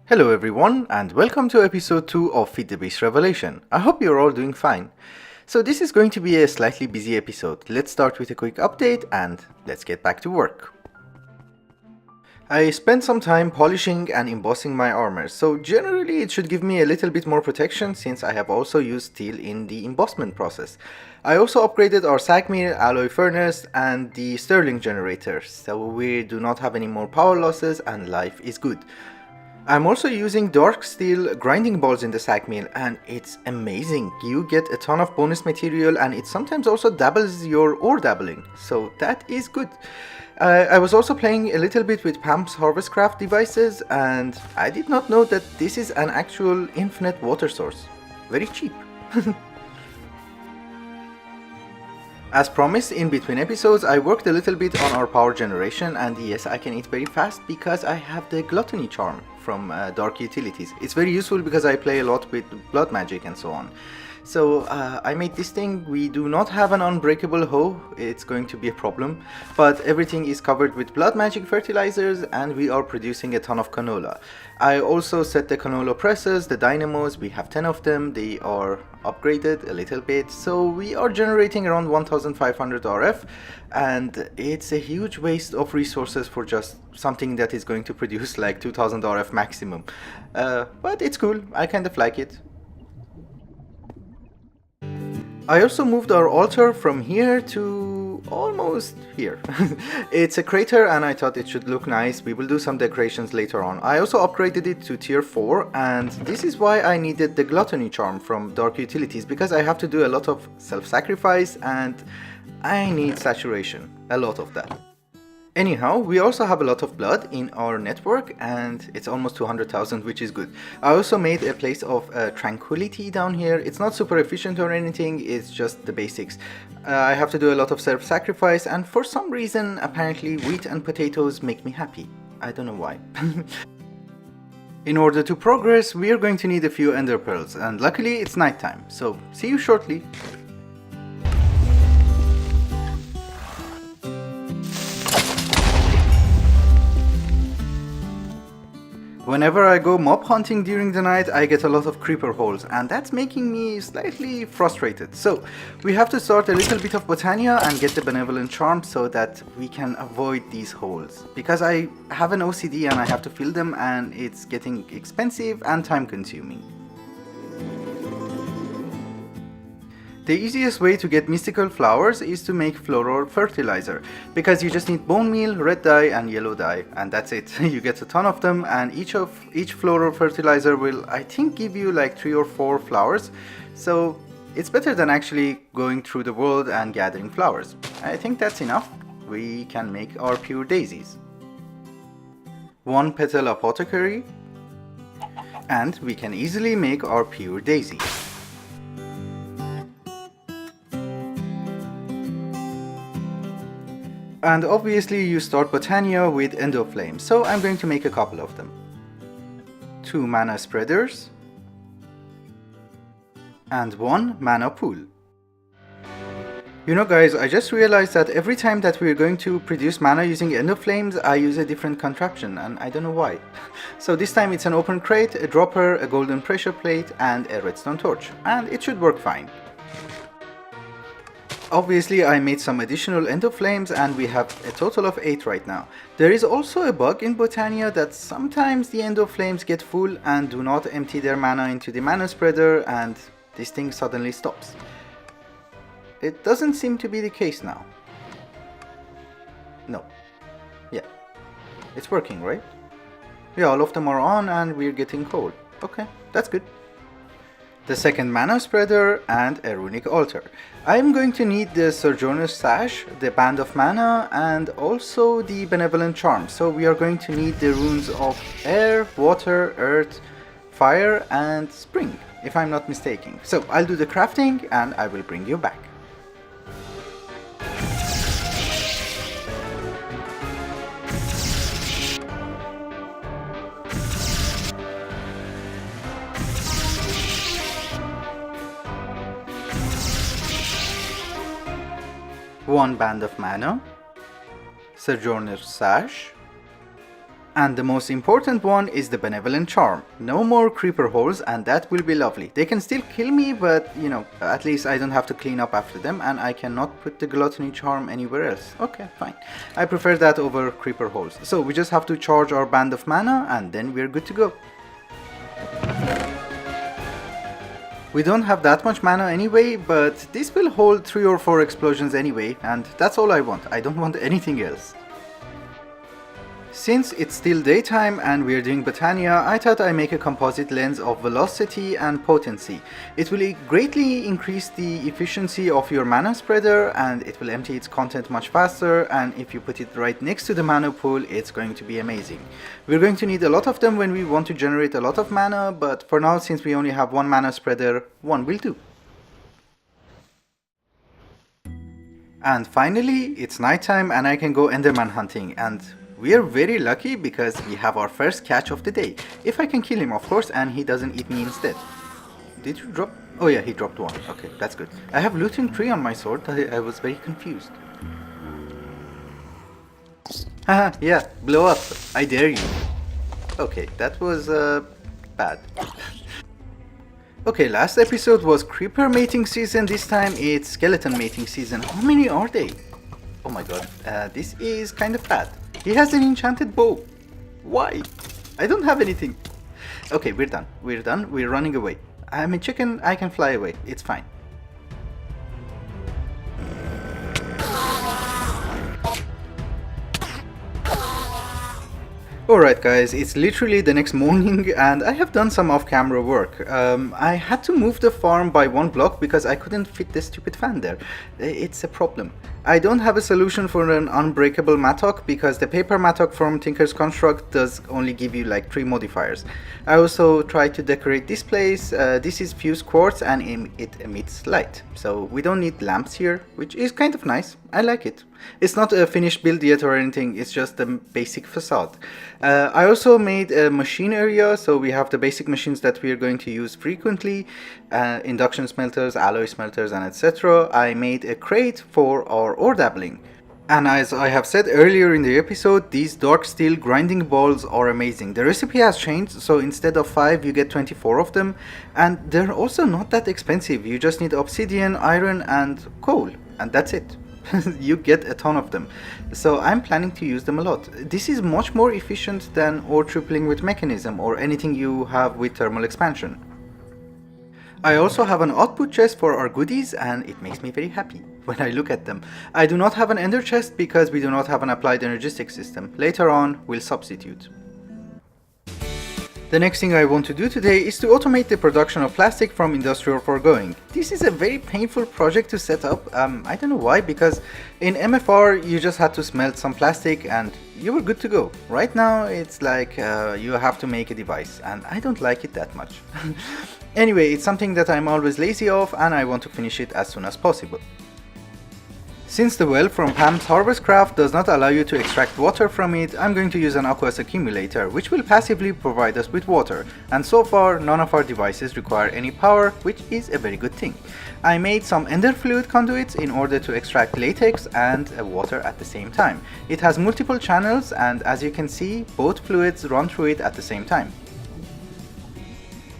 Hello everyone and welcome to episode 2 of FTB Revelation. I hope you're all doing fine. So this is going to be a slightly busy episode. Let's start with a quick update and let's get back to work. I spent some time polishing and embossing my armor, so generally it should give me a little bit more protection since I have also used steel in the embossment process. I also upgraded our sag mill, alloy furnace and the sterling generator, so we do not have any more power losses and life is good. I'm also using dark steel grinding balls in the sag mill and it's amazing. You get a ton of bonus material and it sometimes also doubles your ore dabbling, so that is good. I was also playing a little bit with Pam's Harvest Craft devices and I did not know that this is an actual infinite water source. Very cheap. As promised, in between episodes I worked a little bit on our power generation, and yes, I can eat very fast because I have the gluttony charm from Dark Utilities. It's very useful because I play a lot with blood magic and so on. So I made this thing. We do not have an unbreakable hoe, it's going to be a problem, but everything is covered with blood magic fertilizers and we are producing a ton of canola. I also set the canola presses, the dynamos, we have 10 of them, they are upgraded a little bit, so we are generating around 1500 RF, and it's a huge waste of resources for just something that is going to produce like 2000 RF maximum. But it's cool, I kind of like it. I also moved our altar from here to almost here. It's a crater and I thought it should look nice. We will do some decorations later on. I also upgraded it to tier 4 and this is why I needed the gluttony charm from Dark Utilities, because I have to do a lot of self-sacrifice and I need saturation, a lot of that. Anyhow, we also have a lot of blood in our network and it's almost 200,000, which is good. I also made a place of tranquility down here. It's not super efficient or anything, it's just the basics. I have to do a lot of self-sacrifice and for some reason apparently wheat and potatoes make me happy. I don't know why. In order to progress, we are going to need a few ender pearls and luckily it's nighttime, so see you shortly. Whenever I go mob hunting during the night, I get a lot of creeper holes and that's making me slightly frustrated. So we have to start a little bit of Botania and get the benevolent charm so that we can avoid these holes. Because I have an OCD and I have to fill them and it's getting expensive and time consuming. The easiest way to get mystical flowers is to make floral fertilizer, because you just need bone meal, red dye and yellow dye, and that's it. You get a ton of them and each floral fertilizer will, I think, give you like 3 or 4 flowers, so it's better than actually going through the world and gathering flowers. I think that's enough. We can make our pure daisies. 1 petal apothecary, and we can easily make our pure daisy. And obviously you start Botania with Endo Flame, so I'm going to make a couple of them. 2 mana spreaders and 1 mana pool. You know guys, I just realized that every time that we're going to produce mana using Endo Flames, I use a different contraption and I don't know why. So this time it's an open crate, a dropper, a golden pressure plate and a redstone torch, and it should work fine. Obviously I made some additional Endo Flames and we have a total of 8 right now. There is also a bug in Botania that sometimes the Endo Flames get full and do not empty their mana into the mana spreader and this thing suddenly stops. It doesn't seem to be the case now. No. Yeah. It's working, right? Yeah, all of them are on and we're getting coal. Okay, that's good. The second mana spreader and a runic altar. I'm going to need the Sojourner's Sash, the Band of Mana and also the Benevolent Charm. So we are going to need the runes of Air, Water, Earth, Fire and Spring, if I'm not mistaken. So I'll do the crafting and I will bring you back. One Band of Mana, Sojourner's Sash, And the most important one is the benevolent charm. No more creeper holes, and that will be lovely. They can still kill me, but you know, at least I don't have to clean up after them, and I cannot put the gluttony charm anywhere else. Okay, fine. I prefer that over creeper holes. So we just have to charge our band of mana, and then we're good to go. We don't have that much mana anyway, but this will hold 3 or 4 explosions anyway, and that's all I want. I don't want anything else. Since it's still daytime and we're doing Botania, I thought I'd make a composite lens of velocity and potency. It will greatly increase the efficiency of your mana spreader, and it will empty its content much faster, and if you put it right next to the mana pool, it's going to be amazing. We're going to need a lot of them when we want to generate a lot of mana, but for now, since we only have one mana spreader, one will do. And finally, it's nighttime and I can go Enderman hunting, and we are very lucky because we have our first catch of the day. If I can kill him, of course, and he doesn't eat me instead. Did you drop? Oh yeah, he dropped one. Okay, that's good. I have looting 3 on my sword. I was very confused. Haha, yeah, blow up. I dare you. Okay, that was bad. Okay, last episode was creeper mating season. This time it's skeleton mating season. How many are they? Oh my god, this is kind of bad. He has an enchanted bow. Why? I don't have anything. Okay, we're done. We're done. We're running away. I'm a chicken. I can fly away. It's fine. Alright guys, it's literally the next morning and I have done some off-camera work. I had to move the farm by 1 block because I couldn't fit the stupid fan there. It's a problem. I don't have a solution for an unbreakable mattock because the paper mattock from Tinker's Construct does only give you like 3 modifiers. I also tried to decorate this place. This is fused quartz and it emits light. So we don't need lamps here, which is kind of nice. I like it. It's not a finished build yet or anything, it's just the basic facade. I also made a machine area, so we have the basic machines that we are going to use frequently. Induction smelters, alloy smelters, and etc. I made a crate for our ore dabbling. And as I have said earlier in the episode, these dark steel grinding balls are amazing. The recipe has changed, so instead of 5 you get 24 of them, and they're also not that expensive. You just need obsidian, iron and coal, and that's it. You get a ton of them, so I'm planning to use them a lot. This is much more efficient than ore tripling with mechanism or anything you have with thermal expansion. I also have an output chest for our goodies and it makes me very happy when I look at them. I do not have an ender chest because we do not have an applied energistic system. Later on we'll substitute. The next thing I want to do today is to automate the production of plastic from industrial foregoing. This is a very painful project to set up. I don't know why, because in MFR you just had to smelt some plastic and you were good to go. Right now it's like you have to make a device and I don't like it that much. Anyway, it's something that I'm always lazy of and I want to finish it as soon as possible. Since the well from Pam's Harvest Craft does not allow you to extract water from it, I'm going to use an aqueous accumulator, which will passively provide us with water, and so far none of our devices require any power, which is a very good thing. I made some ender fluid conduits in order to extract latex and water at the same time. It has multiple channels and as you can see, both fluids run through it at the same time.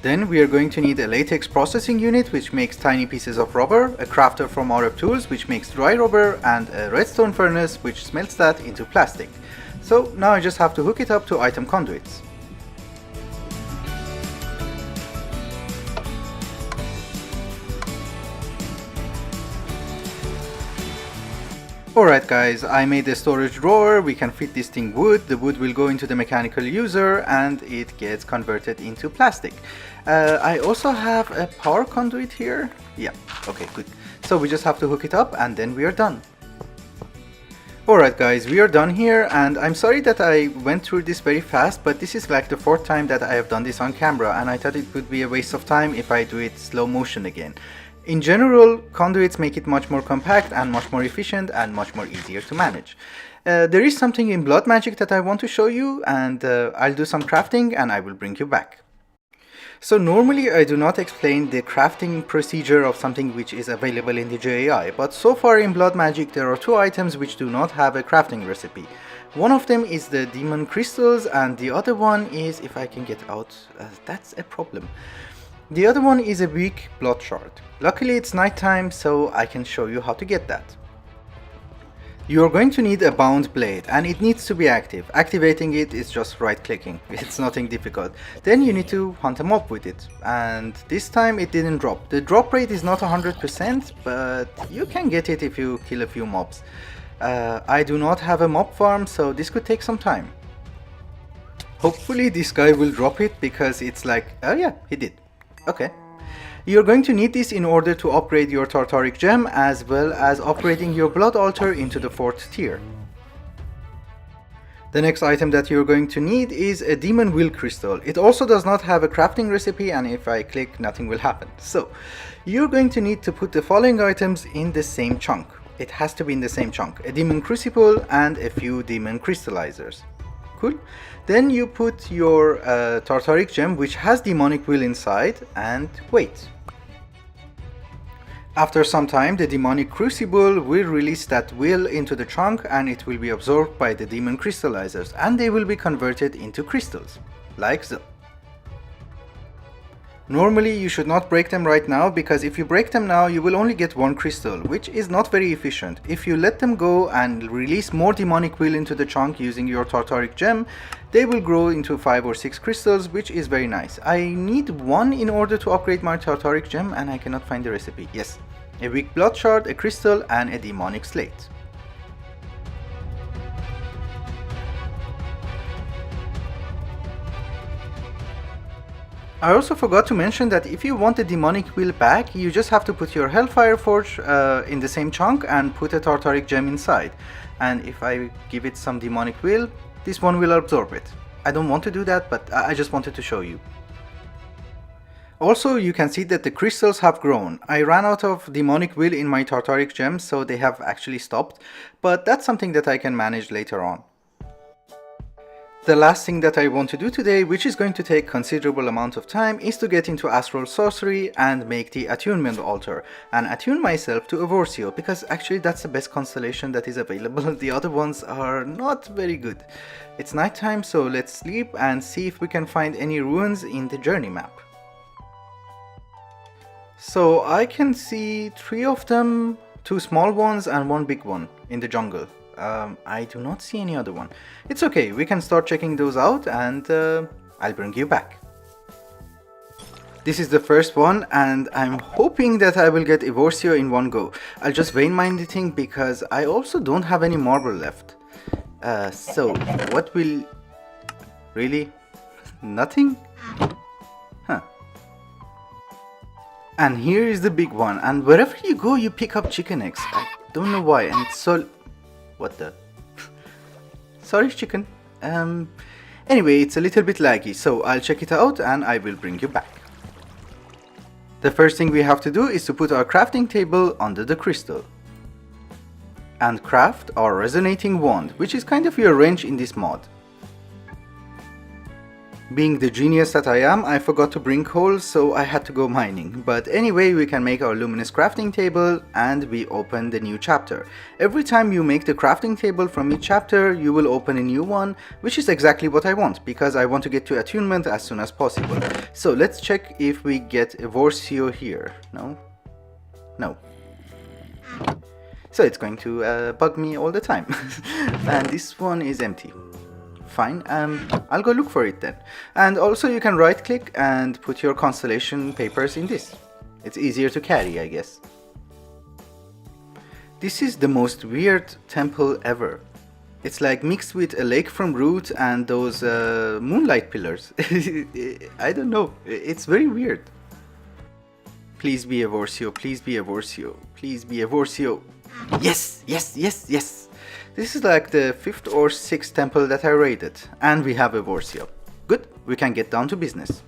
Then we are going to need a latex processing unit which makes tiny pieces of rubber, a crafter from RF Tools which makes dry rubber, and a redstone furnace which smelts that into plastic. So now I just have to hook it up to item conduits. Alright guys, I made a storage drawer. We can fit this thing wood, the wood will go into the mechanical user and it gets converted into plastic. I also have a power conduit here. Yeah, okay, good. So we just have to hook it up and then we are done. Alright guys, we are done here and I'm sorry that I went through this very fast, but this is like the 4th time that I have done this on camera and I thought it would be a waste of time if I do it slow motion again. In general, conduits make it much more compact and much more efficient and much more easier to manage. There is something in blood magic that I want to show you and I'll do some crafting and I will bring you back. So normally I do not explain the crafting procedure of something which is available in the JAI, but so far in blood magic there are 2 items which do not have a crafting recipe. One of them is the demon crystals, and the other one is, if I can get out, that's a problem. The other one is a weak blood shard. Luckily it's nighttime, so I can show you how to get that. You are going to need a bound blade, and it needs to be active. Activating it is just right clicking, it's nothing difficult. Then you need to hunt a mob with it, and this time it didn't drop. The drop rate is not 100%, but you can get it if you kill a few mobs. I do not have a mob farm, so this could take some time. Hopefully this guy will drop it, because it's like, oh yeah, he did. Okay. You're going to need this in order to upgrade your Tartaric Gem, as well as upgrading your Blood Altar into the 4th tier. The next item that you're going to need is a Demon Will Crystal. It also does not have a crafting recipe, and if I click, nothing will happen. So, you're going to need to put the following items in the same chunk. It has to be in the same chunk. A Demon Crucible and a few Demon Crystallizers. Cool. Then you put your Tartaric Gem, which has Demonic Will inside, and wait. After some time, the Demonic Crucible will release that will into the chunk, and it will be absorbed by the Demon Crystallizers, and they will be converted into crystals, like so. Normally you should not break them right now, because if you break them now you will only get one crystal, which is not very efficient. If you let them go and release more Demonic Will into the chunk using your Tartaric Gem, they will grow into 5 or 6 crystals, which is very nice. I need one in order to upgrade my Tartaric Gem, and I cannot find the recipe. Yes, a weak blood shard, a crystal, and a demonic slate. I also forgot to mention that if you want the Demonic Will back, you just have to put your Hellfire Forge in the same chunk and put a Tartaric Gem inside. And if I give it some Demonic Will, this one will absorb it. I don't want to do that, but I just wanted to show you. Also, you can see that the crystals have grown. I ran out of Demonic Will in my Tartaric Gem, so they have actually stopped, but that's something that I can manage later on. The last thing that I want to do today, which is going to take considerable amount of time, is to get into Astral Sorcery and make the Attunement altar and attune myself to Evorsio, because actually that's the best constellation that is available. The other ones are not very good. It's nighttime, so let's sleep and see if we can find any ruins in the journey map. So I can see 3 of them, 2 small ones and 1 big one in the jungle. I do not see any other one. It's okay, we can start checking those out, and I'll bring you back. This is the first one, and I'm hoping that I will get Evorsio in one go. I'll just vein mine the thing, because I also don't have any marble left. So, what will... Really? Nothing? Huh. And here is the big one, and wherever you go you pick up chicken eggs. I don't know why, and it's so... What the? Sorry, chicken. Anyway, it's a little bit laggy, so I'll check it out and I will bring you back. The first thing we have to do is to put our crafting table under the crystal and craft our resonating wand, which is kind of your wrench in this mod. Being the genius that I am, I forgot to bring coal, so I had to go mining. But anyway, we can make our luminous crafting table, and we open the new chapter. Every time you make the crafting table from each chapter, you will open a new one, which is exactly what I want, because I want to get to Attunement as soon as possible. So let's check if we get Evorsio here. No? No. So it's going to bug me all the time. And this one is empty. Fine, I'll go look for it then. And also you can right click and put your constellation papers in this. It's easier to carry, I guess. This is the most weird temple ever. It's like mixed with a lake from Root and those moonlight pillars. I don't know, it's very weird. Please be Evorsio, please be Evorsio, please be Evorsio. Yes, yes, yes, yes. This is like the 5th or 6th temple that I raided, and we have Evorsio. Good, we can get down to business.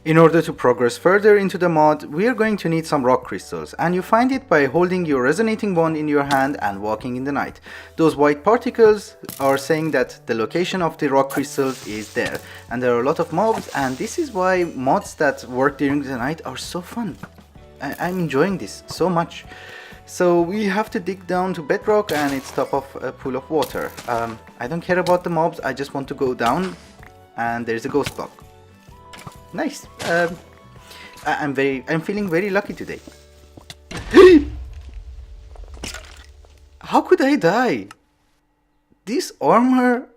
In order to progress further into the mod, we are going to need some rock crystals, and you find it by holding your resonating wand in your hand and walking in the night. Those white particles are saying that the location of the rock crystals is there, and there are a lot of mobs, and this is why mods that work during the night are so fun. I'm enjoying this so much. So we have to dig down to bedrock and it's top of a pool of water. I don't care about the mobs, I just want to go down and there's a ghost block. Nice. I'm feeling very lucky today. How could I die? This armor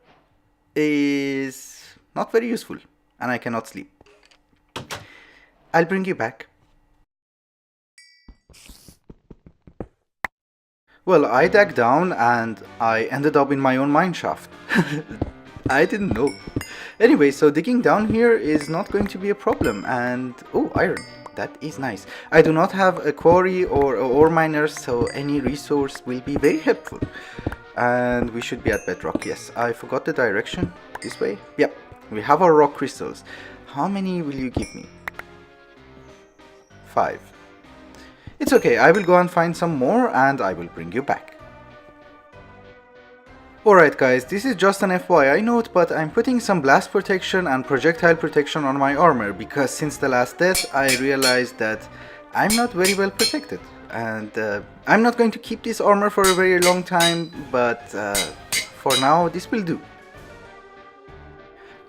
is not very useful and I cannot sleep. I'll bring you back. Well, I dug down and I ended up in my own mineshaft. I didn't know. Anyway, so digging down here is not going to be a problem and... oh, iron. That is nice. I do not have a quarry or ore miner, so any resource will be very helpful. And we should be at bedrock. Yes, I forgot the direction. This way? Yep. We have our rock crystals. How many will you give me? 5. It's okay, I will go and find some more and I will bring you back. Alright guys, this is just an FYI note, but I'm putting some blast protection and projectile protection on my armor because since the last death I realized that I'm not very well protected. And I'm not going to keep this armor for a very long time, but for now this will do.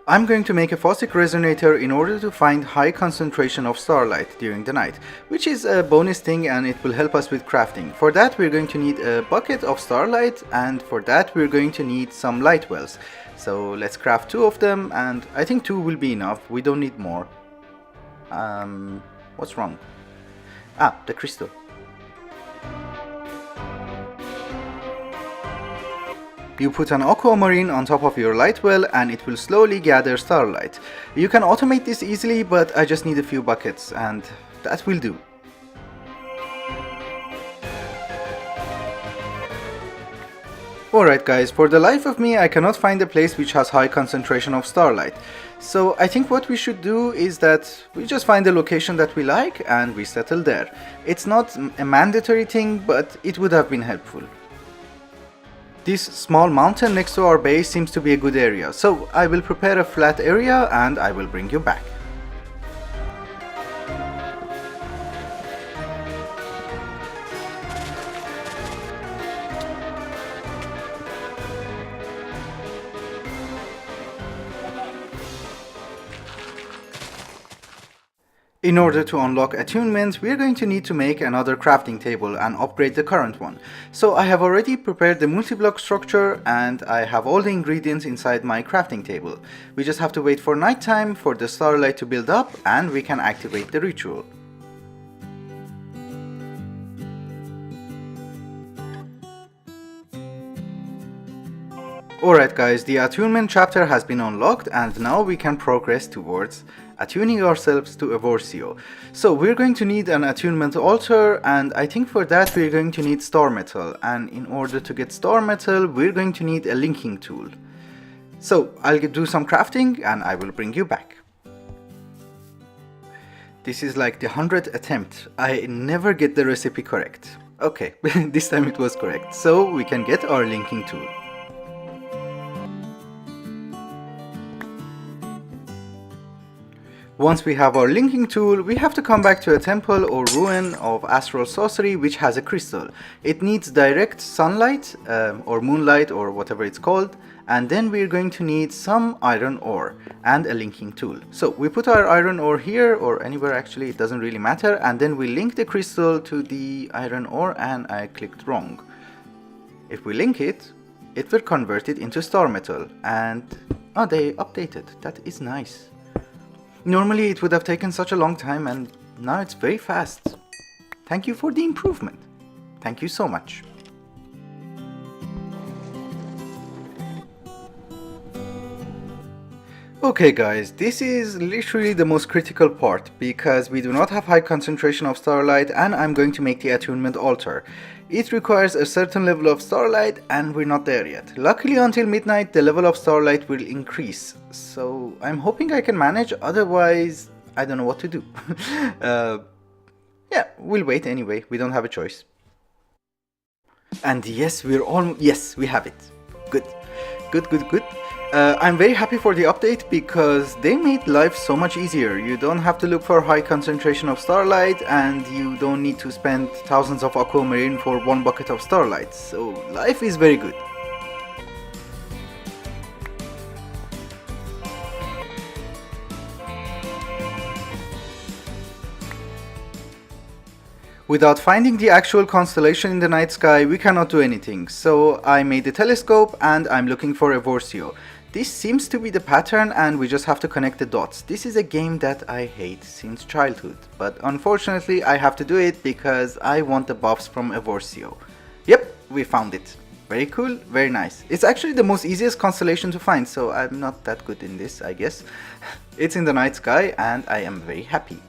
I'm going to make a Phosic resonator in order to find high concentration of starlight during the night, which is a bonus thing and it will help us with crafting. For that we're going to need a bucket of starlight and for that we're going to need some light wells. So let's craft 2 of them and I think 2 will be enough, we don't need more. What's wrong? Ah, the crystal. You put an aquamarine on top of your light well and it will slowly gather starlight. You can automate this easily, but I just need a few buckets and that will do. Alright guys, for the life of me I cannot find a place which has high concentration of starlight. So I think what we should do is that we just find a location that we like and we settle there. It's not a mandatory thing, but it would have been helpful. This small mountain next to our base seems to be a good area, so I will prepare a flat area and I will bring you back. In order to unlock Attunement, we are going to need to make another crafting table and upgrade the current one. So I have already prepared the multi-block structure and I have all the ingredients inside my crafting table. We just have to wait for nighttime for the starlight to build up and we can activate the ritual. Alright guys, the Attunement chapter has been unlocked and now we can progress towards attuning ourselves to Evorsio. So we're going to need an attunement altar and I think for that we're going to need star metal, and in order to get star metal we're going to need a linking tool. So I'll do some crafting and I will bring you back. This is like the 100th attempt. I never get the recipe correct. Okay, this time it was correct. So we can get our linking tool. Once we have our linking tool, we have to come back to a temple or ruin of Astral Sorcery which has a crystal. It needs direct sunlight or moonlight or whatever it's called, and then we're going to need some iron ore and a linking tool. So we put our iron ore here or anywhere, actually it doesn't really matter, and then we link the crystal to the iron ore and I clicked wrong. If we link it, it will convert it into star metal and oh, they updated. That is nice. Normally it would have taken such a long time and now it's very fast. Thank you for the improvement. Thank you so much. Okay guys, this is literally the most critical part because we do not have high concentration of starlight and I'm going to make the attunement altar. It requires a certain level of starlight and we're not there yet. Luckily until midnight the level of starlight will increase, so I'm hoping I can manage, otherwise I don't know what to do. Yeah, we'll wait anyway, we don't have a choice. And yes, we have it. Good. I'm very happy for the update because they made life so much easier. You don't have to look for high concentration of starlight and you don't need to spend thousands of aquamarine for one bucket of starlight. So life is very good. Without finding the actual constellation in the night sky, we cannot do anything. So I made a telescope and I'm looking for Evorsio. This seems to be the pattern and we just have to connect the dots. This is a game that I hate since childhood, but unfortunately I have to do it because I want the buffs from Evorsio. Yep, we found it. Very cool, very nice. It's actually the most easiest constellation to find, so I'm not that good in this, I guess. It's in the night sky and I am very happy.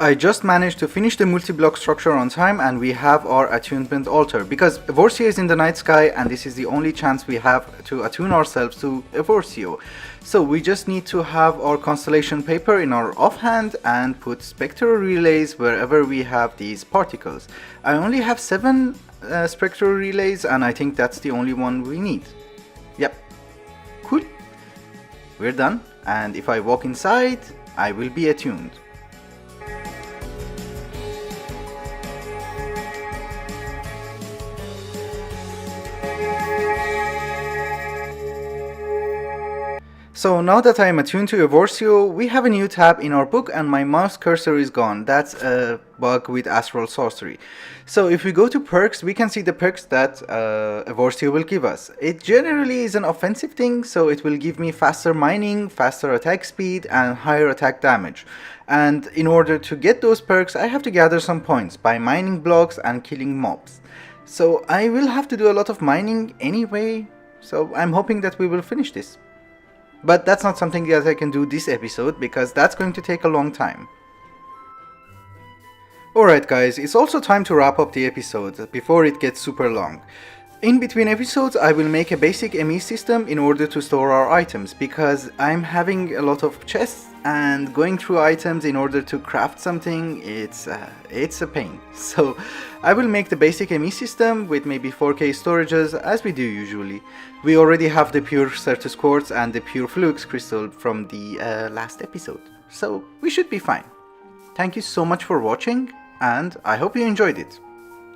I just managed to finish the multi-block structure on time and we have our attunement altar because Evorsio is in the night sky and this is the only chance we have to attune ourselves to Evorsio. So we just need to have our constellation paper in our offhand and put spectral relays wherever we have these particles. I only have 7 spectral relays and I think that's the only one we need. Yep, cool. We're done, and if I walk inside, I will be attuned. So now that I am attuned to Evorsio, we have a new tab in our book and my mouse cursor is gone. That's a bug with Astral Sorcery. So if we go to perks, we can see the perks that Evorsio will give us. It generally is an offensive thing, so it will give me faster mining, faster attack speed and higher attack damage. And in order to get those perks, I have to gather some points by mining blocks and killing mobs. So I will have to do a lot of mining anyway, so I'm hoping that we will finish this. But that's not something that I can do this episode because that's going to take a long time. Alright guys, it's also time to wrap up the episode before it gets super long. In between episodes I will make a basic ME system in order to store our items because I'm having a lot of chests and going through items in order to craft something, it's a pain. So I will make the basic ME system with maybe 4K storages as we do usually. We already have the pure Certus quartz and the pure flux crystal from the last episode, so we should be fine. Thank you so much for watching and I hope you enjoyed it.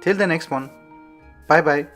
Till the next one, bye bye.